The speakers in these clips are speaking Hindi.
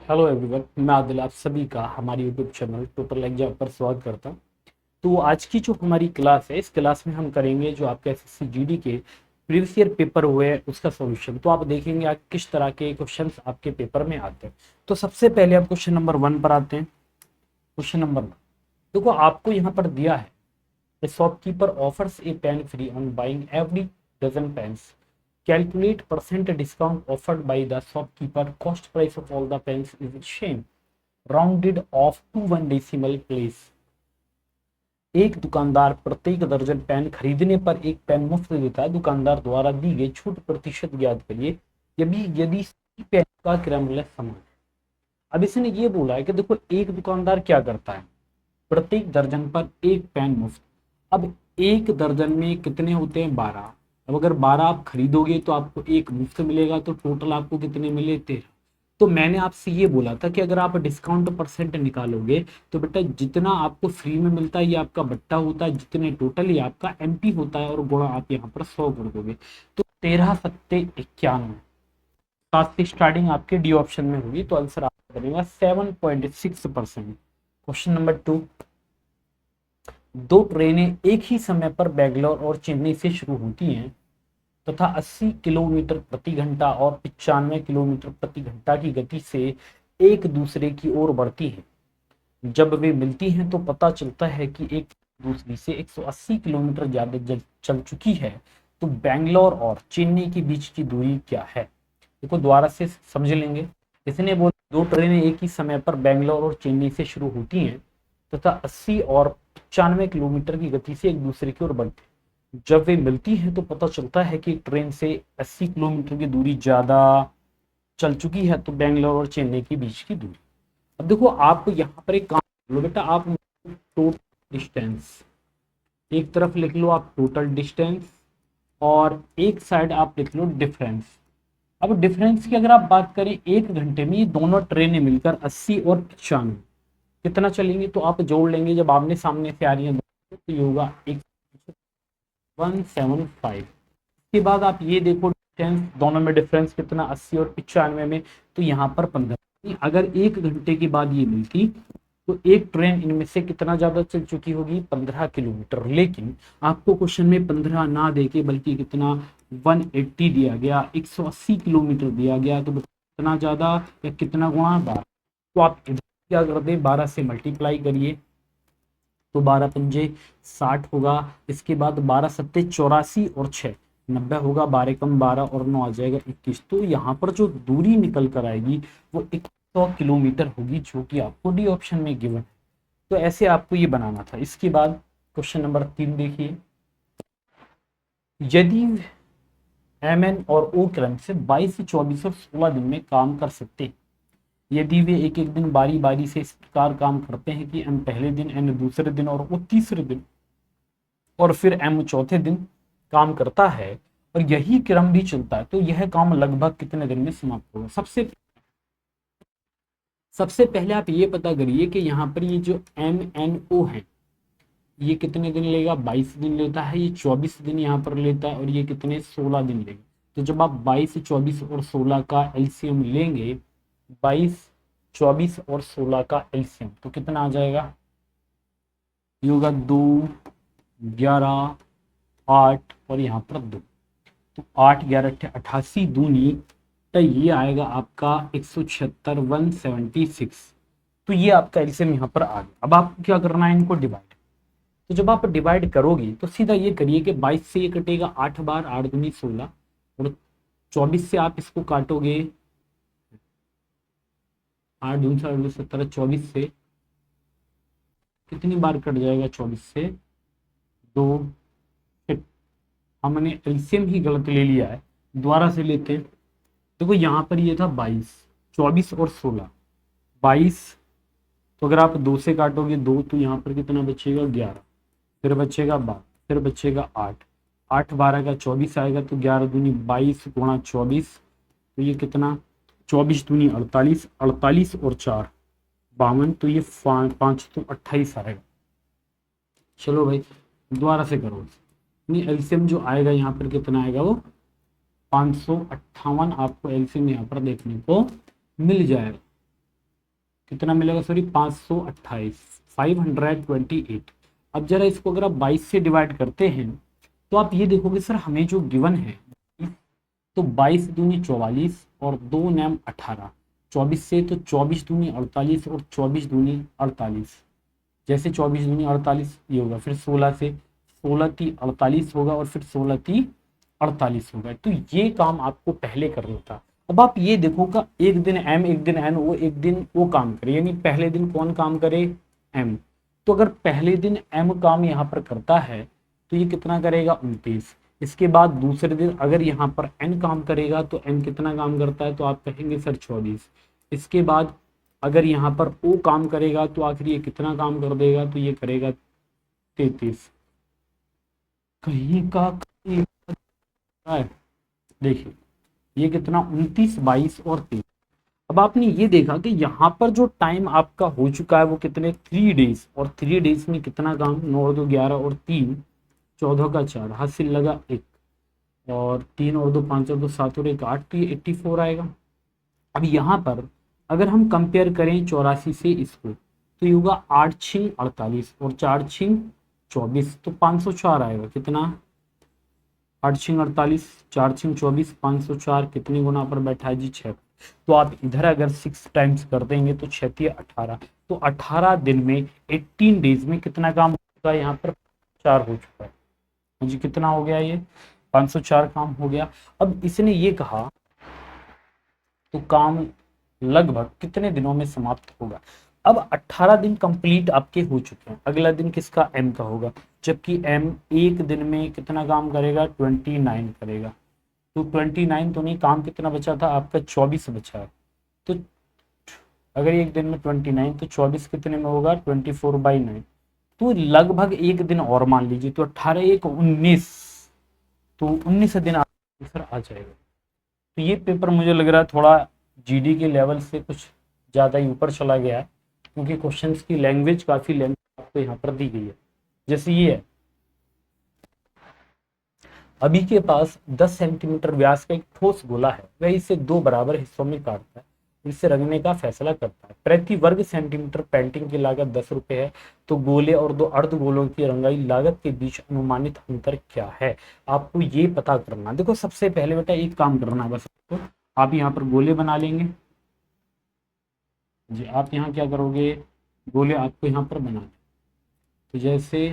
हेलो एवरीवन, मैं आदिल आप सभी का हमारे यूट्यूब चैनल टोटल एग्जाम पर स्वागत करता हूं। तो आज की जो हमारी क्लास है, इस क्लास में हम करेंगे जो आपके एसएससी जीडी के प्रीवियस ईयर पेपर हुए हैं उसका सॉल्यूशन। तो आप देखेंगे आज किस तरह के क्वेश्चंस आपके पेपर में आते हैं। तो सबसे पहले आप क्वेश्चन नंबर 1 पर आते हैं। क्वेश्चन नंबर 1 देखो, आपको यहाँ पर दिया है A shopkeeper offers a pen free on buying every dozen pens. Calculate percent discount offered by the shopkeeper. Cost price of all the pens is same. Rounded off to one decimal place. एक दुकानदार प्रत्येक दर्जन पेन खरीदने पर एक पेन मुफ्त देता है। दुकानदार द्वारा दी गई छूट प्रतिशत ज्ञात करिए यदि यदि पेन का क्रय मूल्य समान है। अब इसने ये बोला है कि देखो, एक दुकानदार क्या करता है, प्रत्येक दर्जन पर एक पेन मुफ्त। अब एक दर्जन में कितने होते हैं, 12। अब अगर 12 आप खरीदोगे तो आपको एक मुफ्त मिलेगा, तो टोटल आपको कितने मिले, 13। तो मैंने आपसे ये बोला था कि अगर आप डिस्काउंट परसेंट निकालोगे तो बेटा जितना आपको फ्री में मिलता है ये आपका बट्टा होता है, जितने टोटल ये आपका एमपी होता है, और गुणा आप यहाँ पर 100 कर दोगे। तो 13 सत्ते 91, 7 से स्टार्टिंग आपके डी ऑप्शन में होगी। तो आंसर आपका बनेगा 7.6%। क्वेश्चन नंबर 2, दो ट्रेनें एक ही समय पर बेंगलोर और चेन्नई से शुरू होती हैं तथा 80 किलोमीटर प्रति घंटा और 95 किलोमीटर प्रति घंटा की गति से एक दूसरे की ओर बढ़ती हैं। जब वे मिलती हैं तो पता चलता है कि एक दूसरी से 180 किलोमीटर ज्यादा चल चुकी है। तो बेंगलोर और चेन्नई के बीच की दूरी क्या है। देखो, दोबारा से समझ लेंगे। इसने बोला दो ट्रेनें एक ही समय पर बेंगलोर और चेन्नई से शुरू होती हैं तथा 80 और 95 किलोमीटर की गति से एक दूसरे की ओर बढ़ती है। जब वे मिलती हैं तो पता चलता है कि ट्रेन से 80 किलोमीटर की दूरी ज्यादा चल चुकी है। तो बेंगलोर और चेन्नई के बीच की दूरी। अब देखो, आप यहाँ पर एक काम कर लो बेटा, आप टोटल डिस्टेंस एक तरफ लिख लो, आप टोटल डिस्टेंस, और एक साइड आप लिख लो डिफरेंस। अब डिफरेंस की अगर आप बात करें, एक घंटे में ये दोनों ट्रेनें मिलकर 80 और 95 कितना चलेंगे, तो आप जोड़ लेंगे। जब आमने सामने से आ रही है तो ये होगा 175। इसके बाद आप ये देखो डिस्टेंस, दोनों में डिफरेंस कितना, 80 और 95 में, तो यहाँ पर 15। अगर एक घंटे के बाद ये मिलती तो एक ट्रेन इनमें से कितना ज्यादा चल चुकी होगी, 15 किलोमीटर। लेकिन आपको क्वेश्चन में 15 ना देके बल्कि कितना 180 दिया गया, 180 किलोमीटर दिया गया। तो कितना ज्यादा या कितना गुणा, 12। तो आप क्या कर दे, 12 से मल्टीप्लाई करिए तो 12 पंजे 60 होगा। इसके बाद 12 सत्ते 84 और 6 90 होगा। 12 कम 12 और 9 आ जाएगा 21। तो यहाँ पर जो दूरी निकल कर आएगी वो 100 किलोमीटर होगी, जो कि आपको डी ऑप्शन में गिवन है। तो ऐसे आपको ये बनाना था। इसके बाद क्वेश्चन नंबर 3 देखिए, यदि एम एन और ओ क्रम से 22 24 और 16 दिन में काम कर सकते हैं, यदि वे एक एक दिन बारी बारी से इस प्रकार काम करते हैं कि एम पहले दिन, एन दूसरे दिन और ओ तीसरे दिन, और फिर एम चौथे दिन काम करता है और यही क्रम भी चलता है, तो यह काम लगभग कितने दिन में समाप्त होगा। सबसे पहले आप ये पता करिए कि यहाँ पर ये जो एम एन ओ है ये कितने दिन लेगा, 22 दिन लेता है। ये 24 दिन यहाँ पर लेता है और ये कितने, 16 दिन लेगा। तो जब आप 22 24 और 16 का एलसीएम लेंगे, 22 24 और 16 का एलसीएम, तो कितना आ जाएगा, ये होगा 2 11 8 और यहाँ पर 2। तो 8 11 88 दूनी, तो ये आएगा आपका 176 176। तो ये आपका एलसीएम यहाँ पर आ गया। अब आपको क्या करना है, इनको डिवाइड। तो जब आप डिवाइड करोगे तो सीधा ये करिए कि 22 से ये कटेगा 8 बार, 8 दूनी 16, और 24 से आप इसको काटोगे, 8 दूनी 17, 24 से कितनी बार कट जाएगा, 24 से 2। हमने एलसीएम ही गलत ले लिया है, दोबारा से लेते हैं। देखो यहाँ पर ये था 22 24 और 16, 22, तो अगर आप 2 से काटोगे 2, तो यहाँ पर कितना बचेगा, 11, फिर बचेगा 12, फिर बचेगा 8, 8 12 का 24 आएगा। तो 11 दूनी 22 गुणा 24, तो ये कितना, 24 दूनी 48, 48 और 4 52, तो ये 5 तो 28 आएगा। चलो भाई दोबारा से करो, नहीं, एलसीएम जो आएगा यहाँ पर कितना आएगा, वो 558 आपको एलसीएम यहाँ पर देखने को मिल जाएगा। कितना मिलेगा, सॉरी 528, 528। अब जरा इसको अगर आप 22 से डिवाइड करते हैं तो आप ये देखोगे सर हमें जो गिवन है, तो 22 दूनी 44 और 2 नैम 18, 24 से तो 24 दूनी 48 और 24 दूनी 48, जैसे 24 दूनी 48 ये होगा, फिर 16 से 16 ती 48 होगा और फिर 16 ती 48 होगा। तो ये काम आपको पहले करना था। अब आप ये देखोगा एक दिन एम एक दिन एन, वो एक दिन वो काम करे, यानी पहले दिन कौन काम करे, एम। तो अगर पहले दिन एम काम यहाँ पर करता है तो ये कितना करेगा, 29। इसके बाद दूसरे दिन अगर यहाँ पर एन काम करेगा तो एन कितना काम करता है, तो आप कहेंगे सर 24। इसके बाद अगर यहाँ पर ओ काम करेगा तो आखिर ये कितना काम कर देगा, तो ये करेगा 33। कहीं का देखिए ये कितना, 29, 22 और 23। अब आपने ये देखा कि यहाँ पर जो टाइम आपका हो चुका है वो कितने, 3 डेज, और 3 डेज में कितना काम, 9 और 2 11 और 3 14 का 4, हासिल लगा 1, और 3 और 2 5 और 2 7 और 1 8, तो ये 84 आएगा। अब यहाँ पर अगर हम कंपेयर करें 84 से इसको, तो ये होगा 8 छिंग 48 और 4 छिंग 24, तो 504 आएगा। कितना, 8 छिंग 48, 4 छिंग 24, 504 कितने गुना पर बैठा है जी, 6। तो आप इधर अगर 6 टाइम्स कर देंगे तो 6 18, तो 18 दिन में 18 डेज में कितना काम हो चुका है, यहाँ पर 4 हो चुका है जी। कितना हो गया, ये 504 काम हो गया। अब इसने ये कहा तो काम लगभग कितने दिनों में समाप्त होगा। अब 18 दिन कंप्लीट आपके हो चुके हैं, अगला दिन किसका, एम का होगा, जबकि एम एक दिन में कितना काम करेगा, 29 करेगा। तो 29 तो नहीं, काम कितना बचा था आपका, 24 बचा है। तो अगर एक दिन में 29 तो 24 कितने में होगा, 24/9, तो लगभग एक दिन और मान लीजिए, तो 18 1 19, तो 19 दिन आंसर आ जाएगा। तो ये पेपर मुझे लग रहा है थोड़ा जीडी के लेवल से कुछ ज़्यादा ही ऊपर चला गया है, क्योंकि क्वेश्चंस की लैंग्वेज काफ़ी लेंथ आपको यहाँ पर दी गई है। जैसे ये है, अभी के पास 10 सेंटीमीटर व्यास का एक ठोस गोला है, वह इसे 2 बराबर हिस्सों में काटता है, इसे रंगने का फैसला करता है। प्रति वर्ग सेंटीमीटर पेंटिंग की लागत 10 रुपये है, तो गोले और 2 अर्धगोलों की रंगाई लागत के बीच अनुमानित अंतर क्या है, आपको ये पता करना। देखो सबसे पहले बेटा एक काम करना है बस, तो आप यहाँ पर गोले बना लेंगे जी। आप यहाँ क्या करोगे, गोले आपको यहाँ पर बना, तो जैसे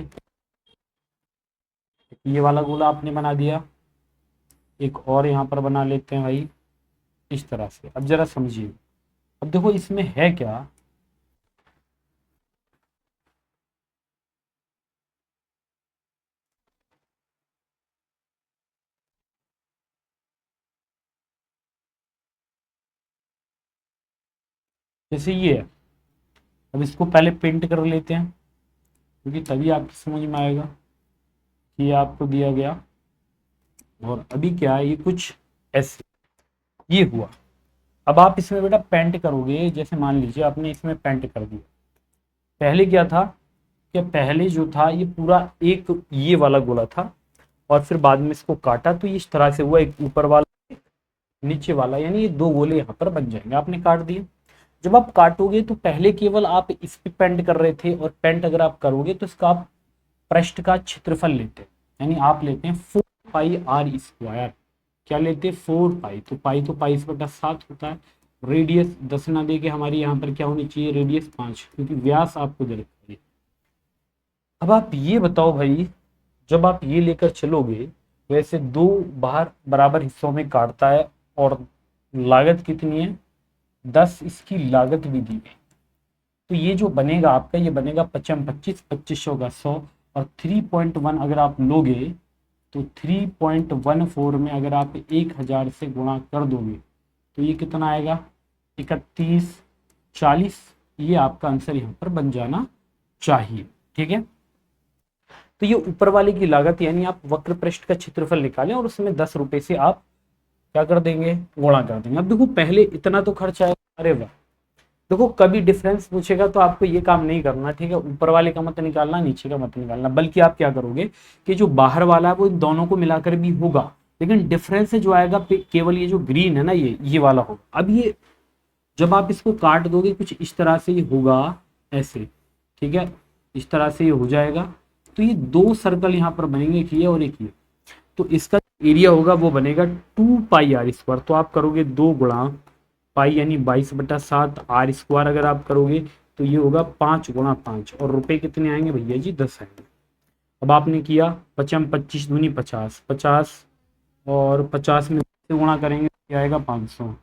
ये वाला गोला आपने बना दिया, एक और यहाँ पर बना लेते हैं भाई इस तरह से। अब जरा समझिए, अब देखो इसमें है क्या, जैसे ये है। अब इसको पहले पेंट कर लेते हैं, क्योंकि तभी आपको समझ में आएगा कि ये आपको दिया गया। और अभी क्या है, ये कुछ ऐसे ये हुआ। अब आप इसमें बेटा पेंट करोगे, जैसे मान लीजिए आपने इसमें पेंट कर दिया। पहले क्या था कि पहले जो था ये पूरा एक ये वाला गोला था, और फिर बाद में इसको काटा तो इस तरह से हुआ, एक ऊपर वाला नीचे वाला, यानी ये 2 गोले यहाँ पर बन जाएंगे। आपने काट दिए। जब आप काटोगे तो पहले केवल आप इस पे पेंट कर रहे थे, और पेंट अगर आप करोगे तो इसका आप पृष्ठ का क्षेत्रफल लेते हैं, यानी आप लेते हैं 4πr²। क्या लेते हैं, 4π, तो पाई से बटा 7 होता है। रेडियस 10 ना दे के हमारी यहाँ पर क्या होनी चाहिए, रेडियस 5, क्योंकि व्यास आपको दे रखा है। अब आप ये बताओ भाई, जब आप ये लेकर चलोगे, वैसे 2 बाहर बराबर हिस्सों में काटता है, और लागत कितनी है, 10 इसकी लागत भी दी गई। तो ये जो बनेगा आपका, ये बनेगा 25 25 2500 का 100, और 3.1 अगर आप लोगे तो 3.14 में अगर आप 1000 से गुणा कर दोगे तो ये कितना आएगा, 31 40। ये आपका आंसर यहाँ पर बन जाना चाहिए। ठीक है, तो ये ऊपर वाले की लागत, यानी आप वक्र पृष्ठ का क्षेत्रफल निकालें और उसमें 10 रुपए से आप क्या कर देंगे, गुणा कर देंगे। अब देखो पहले इतना तो खर्चा है, अरे वाह, देखो कभी डिफरेंस पूछेगा तो आपको ये काम नहीं करना, ठीक है, ऊपर वाले का मत निकालना, नीचे का मत निकालना, बल्कि आप क्या करोगे कि जो बाहर वाला है वो इन दोनों को मिलाकर भी होगा, लेकिन डिफरेंस जो आएगा केवल ये जो ग्रीन है ना, ये वाला होगा। अब ये जब आप इसको काट दोगे कुछ इस तरह से ये होगा, ऐसे, ठीक है, इस तरह से ये हो जाएगा। तो ये दो सर्कल यहाँ पर बनेंगे, एक ये और एक ये। तो इसका एरिया होगा वो बनेगा 2 पाई r स्क्वायर। तो आप करोगे 2 गुणा पाई यानी 22/7 आर स्क्वायर, अगर आप करोगे तो ये होगा 5 गुणा 5, और रुपए कितने आएंगे भैया जी, 10 आएंगे। अब आपने किया 25 25 दूनी 50, 50 और 50 में से गुणा करेंगे क्या आएगा, 500,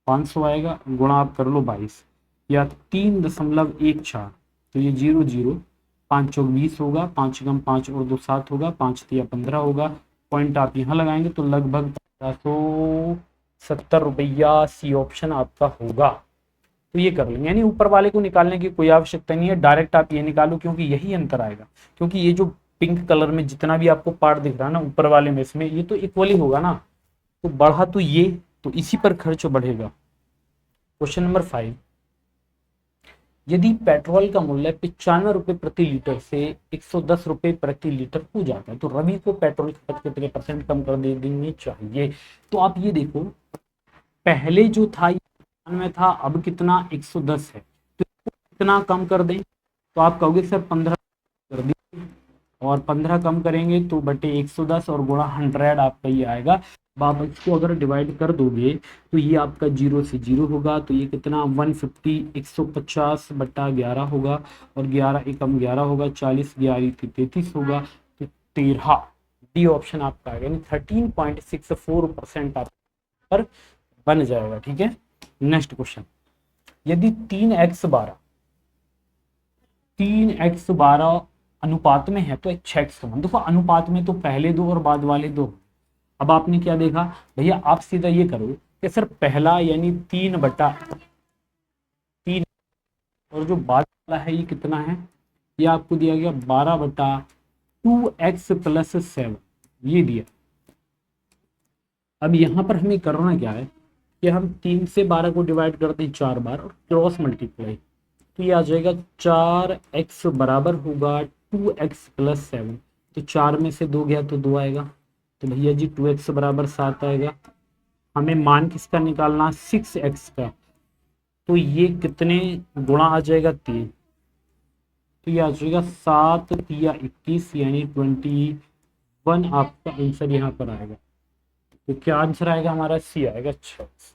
500 आएगा, गुणा आप कर लो 22 या 3.14। तो ये 0 0, 5 चौक 20 होगा, 5 कम 5 और 2 7 होगा, 5 तिया 15 होगा। पॉइंट आप यहाँ लगाएंगे तो लगभग 1570 रुपया सी ऑप्शन आपका होगा। तो ये कर लेंगे, यानी ऊपर वाले को निकालने की कोई आवश्यकता नहीं है, डायरेक्ट आप ये निकालो, क्योंकि यही अंतर आएगा। क्योंकि ये जो पिंक कलर में जितना भी आपको पार्ट दिख रहा है ना ऊपर वाले में, इसमें ये तो इक्वली होगा ना, तो बढ़ा तो ये, तो इसी पर खर्च बढ़ेगा। क्वेश्चन नंबर 5, यदि पेट्रोल का मूल्य 95 रुपए प्रति लीटर से 110 रुपए प्रति लीटर हो जाता है तो रवि को पेट्रोल खपत कितने परसेंट कम कर देनी चाहिए। तो आप ये देखो, पहले जो था 95 था, अब कितना 110 है, तो कितना कम कर दें, तो आप कहोगे सर 15 कर दें, और 15 कम करेंगे तो बटे 110 और गुणा 100 आपका ये आएगा। अब आप इसको अगर डिवाइड कर दोगे तो ये आपका 0 से 0 होगा, तो ये कितना 150 150/11 होगा, और 11 एकम 11 होगा, 40 11 33 होगा, तो 13, डी ऑप्शन आपका आएगा, यानी 13.64% आप पर बन जाएगा। ठीक है, नेक्स्ट क्वेश्चन, यदि 3x12 अनुपात में है तो 6x तो देखो अनुपात में तो पहले दो और बाद वाले दो। अब आपने क्या देखा भैया, आप सीधा ये करो कि सर पहला यानी 3/3, और जो बाद वाला है ये कितना है, ये आपको दिया गया 12/2x + 7, ये दिया। अब यहाँ पर हमें करना क्या है कि हम 3 से 12 को डिवाइड करते हैं 4 बार और क्रॉस मल्टीप्लाई, तो ये आ जाएगा 4x बराबर होगा 2x + 7। तो 4 में से 2 गया तो 2 आएगा, तो भैया जी 2x बराबर 7 आएगा। हमें मान किसका निकालना, 6x का, तो ये कितने गुणा आ जाएगा 3, तो ये आ जाएगा 7 तिया 21 यानी 21, आपका आंसर यहाँ पर आएगा। तो क्या आंसर आएगा हमारा, सी आएगा 6।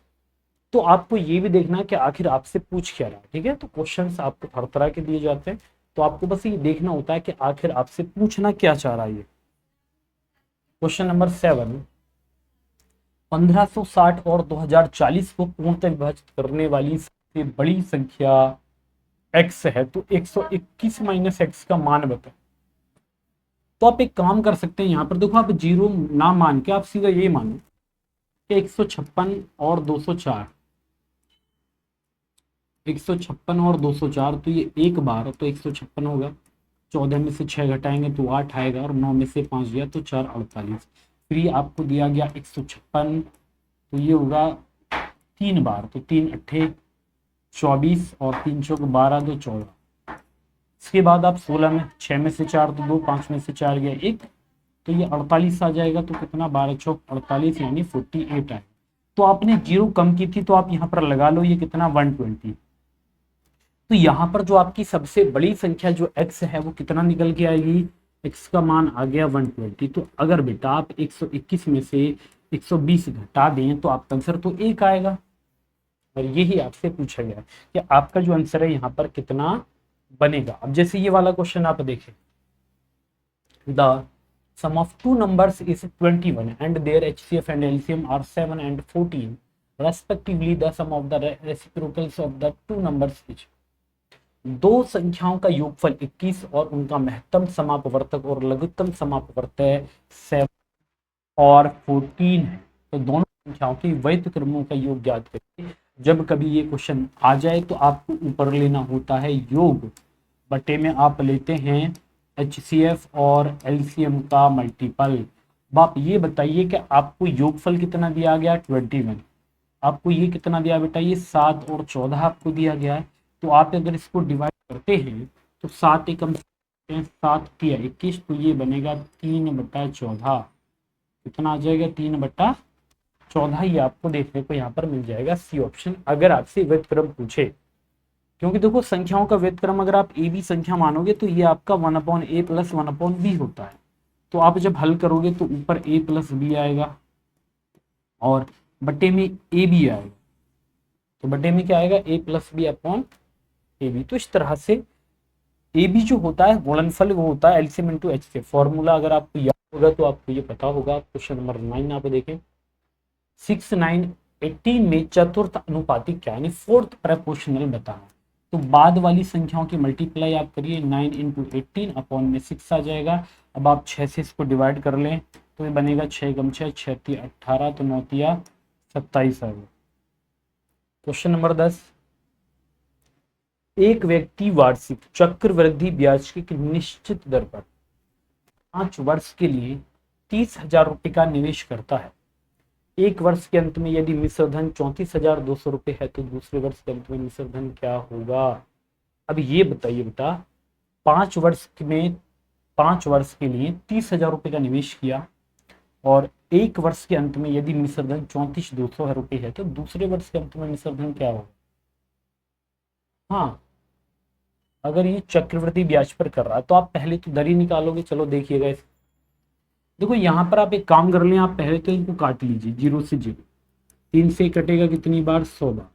तो आपको ये भी देखना है कि आखिर आपसे पूछ क्या रहा है। ठीक है, तो क्वेश्चंस आपको हर तरह के दिए जाते हैं, तो आपको बस ये देखना होता है कि आखिर आपसे पूछना क्या चाह रहा है। ये क्वेश्चन नंबर 7, 1560 और 2040 को पूर्णतः विभाजित करने वाली सबसे बड़ी संख्या x है, तो 121 - x का मान बताओ। तो आप एक काम कर सकते हैं, यहाँ पर देखो आप 0 ना मान के आप सीधा ये मानो कि 156 और 204, 156 और 204, तो ये एक बार तो 156 होगा, 14 में से 6 घटाएंगे तो 8 आएगा, और 9 में से 5 गया तो 4 48। फिर ये आपको दिया गया 156, तो ये होगा 3 बार, तो 3 अट्ठे 24 और 3 चौक 12 तो 14। इसके बाद आप 16 में 6 में से 4 तो 2, 5 में से 4 गया 1, तो ये 48 आ जाएगा, तो कितना 12 चौक 48 यानी 48 आए। तो आपने 0 कम की थी तो आप यहाँ पर लगा लो, ये कितना 120। तो यहाँ पर जो आपकी सबसे बड़ी संख्या जो x है वो कितना निकल के आएगी, x का मान आ गया 120। तो अगर बेटा आप 121 में से 120 घटा दें तो आपका आंसर तो 1 आएगा, और यही आपसे पूछा गया कि आपका जो आंसर है यहाँ पर कितना बनेगा। अब जैसे ये वाला क्वेश्चन आप देखें, the sum of two numbers is 21 and their HCF and LCM are 7 and 14 respectively, the sum of the reciprocals of the two numbers is। दो संख्याओं का योगफल 21 और उनका महत्तम समापवर्तक और लघुत्तम समापवर्तक 7 और 14 है, तो दोनों संख्याओं के वैध क्रमों का योग ज्ञात करिए। जब कभी ये क्वेश्चन आ जाए तो आपको ऊपर लेना होता है योग, बटे में आप लेते हैं HCF और LCM का मल्टीपल। अब आप ये बताइए कि आपको योगफल कितना दिया गया 21, आपको ये कितना दिया बेटा, ये 7 और 14 आपको दिया गया है। तो आप अगर इसको डिवाइड करते हैं तो 7 एकम 7 तिया 21, तो ये बनेगा 3/14। कितना आ जाएगा, 3/14 ही आपको देखने को यहाँ पर मिल जाएगा, सी ऑप्शन, अगर आपसे व्युत्क्रम पूछे। क्योंकि देखो संख्याओं का व्युत्क्रम अगर आप ए बी संख्या मानोगे तो ये आपका 1/a प्लस 1/b होता है। तो आप जब हल करोगे तो ऊपर a प्लस बी आएगा और बटे में ए बी आएगा। तो बटे में क्या आएगा, a plus B upon A B. तो इस तरह से ए बी जो होता है गुणनफल, वो होता है एलसीएम इनटू एच के। फॉर्मूला अगर आपको याद होगा तो आपको ये पता होगा। क्वेश्चन नंबर 9 आप देखें, 6, 9, 18 में चतुर्थ अनुपातिक क्या, यानी फोर्थ प्रेपोर्शनल बताना। तो बाद वाली संख्याओं की मल्टीप्लाई आप करिए, 9 इंटू 18 अपॉन में 6 आ जाएगा। अब आप 6 से इसको डिवाइड कर लें तो ये बनेगा 6 गम 6, 6 तिया 18, तो 9 तिया 27 आ गया। क्वेश्चन नंबर 10, एक व्यक्ति वार्षिक चक्रवृद्धि ब्याज की एक निश्चित दर पर 5 वर्ष के लिए 30,000 रुपए का निवेश करता है। एक वर्ष के अंत में यदि मिश्र धन 34,200 रुपए है तो दूसरे वर्ष के अंत में मिश्र धन क्या होगा। अब ये बताइए बेटा, 5 वर्ष के लिए 30,000 रुपए का निवेश किया और एक वर्ष के अंत में यदि मिश्र धन 34,200 रुपए है तो दूसरे वर्ष के अंत में मिश्र धन क्या होगा। हाँ, अगर ये चक्रवृद्धि ब्याज पर कर रहा है तो आप पहले तो दर ही निकालोगे। चलो देखिएगा इस, देखो यहाँ पर आप एक काम कर लें, आप पहले तो इनको काट लीजिए 0 से 0। 3 से कटेगा कितनी बार, 100 बार।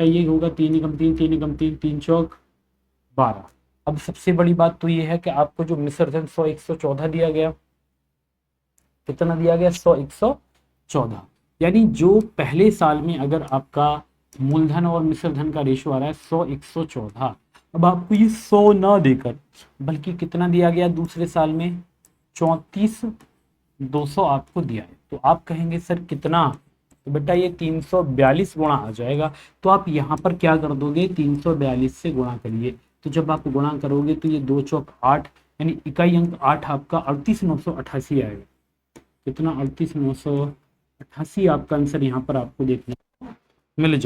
तो ये होगा 3 एकम 3, 3 एकम 3, 3 चौक 12। अब सबसे बड़ी बात तो ये है कि आपको जो मिश्र धन 100 114 दिया गया, कितना दिया गया, 100 114। यानी जो पहले साल में अगर आपका मूलधन और मिश्र धन का रेशो आ रहा है 100 114, अब आपको ये 100 ना देकर बल्कि कितना दिया गया दूसरे साल में, 34,200 आपको दिया है। तो आप कहेंगे सर कितना, तो बेटा ये 342 गुणा आ जाएगा। तो आप यहाँ पर क्या कर दोगे, 342 से गुणा करिए। तो जब आप गुणा करोगे तो ये 2 चौक 8, यानी इकाई अंक 8 आपका 38,988 आएगा। कितना, 38,988 आपका आंसर यहाँ पर आपको देखने मिल जाए।